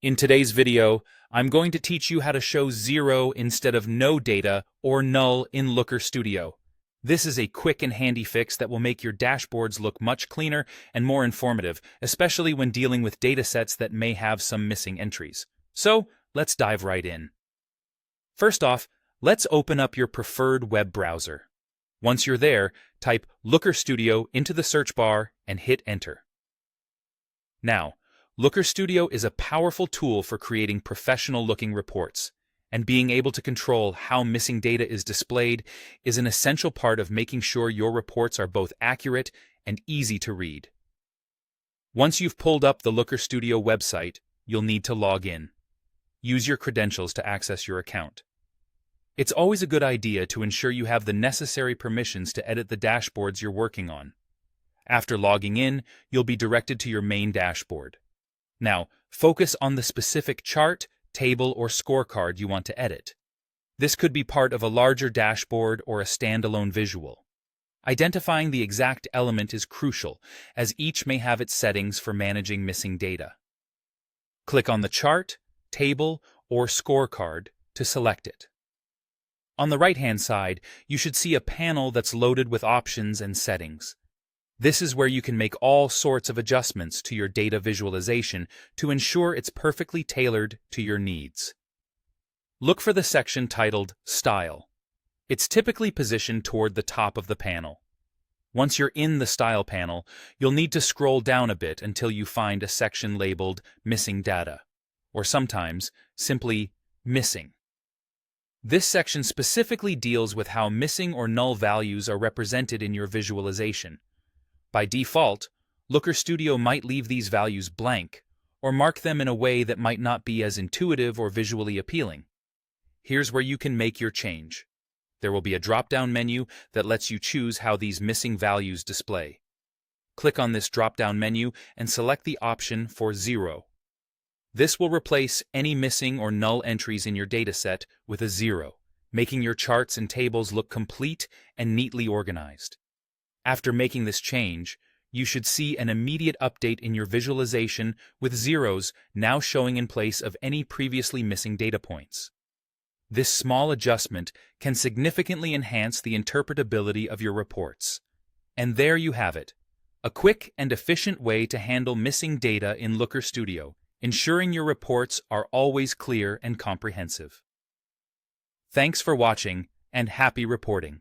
In today's video, I'm going to teach you how to show zero instead of no data or null in Looker Studio. This is a quick and handy fix that will make your dashboards look much cleaner and more informative, especially when dealing with datasets that may have some missing entries. So, let's dive right in. First off, let's open up your preferred web browser. Once you're there, type Looker Studio into the search bar and hit Enter. Now, Looker Studio is a powerful tool for creating professional-looking reports, and being able to control how missing data is displayed is an essential part of making sure your reports are both accurate and easy to read. Once you've pulled up the Looker Studio website, you'll need to log in. Use your credentials to access your account. It's always a good idea to ensure you have the necessary permissions to edit the dashboards you're working on. After logging in, you'll be directed to your main dashboard. Now, focus on the specific chart, table, or scorecard you want to edit. This could be part of a larger dashboard or a standalone visual. Identifying the exact element is crucial, as each may have its settings for managing missing data. Click on the chart, table, or scorecard to select it. On the right-hand side, you should see a panel that's loaded with options and settings. This is where you can make all sorts of adjustments to your data visualization to ensure it's perfectly tailored to your needs. Look for the section titled Style. It's typically positioned toward the top of the panel. Once you're in the Style panel, you'll need to scroll down a bit until you find a section labeled Missing Data, or sometimes simply Missing. This section specifically deals with how missing or null values are represented in your visualization. By default, Looker Studio might leave these values blank, or mark them in a way that might not be as intuitive or visually appealing. Here's where you can make your change. There will be a drop-down menu that lets you choose how these missing values display. Click on this drop-down menu and select the option for 0. This will replace any missing or null entries in your dataset with a 0, making your charts and tables look complete and neatly organized. After making this change, you should see an immediate update in your visualization with zeros now showing in place of any previously missing data points. This small adjustment can significantly enhance the interpretability of your reports. And there you have it, a quick and efficient way to handle missing data in Looker Studio, ensuring your reports are always clear and comprehensive. Thanks for watching, and happy reporting!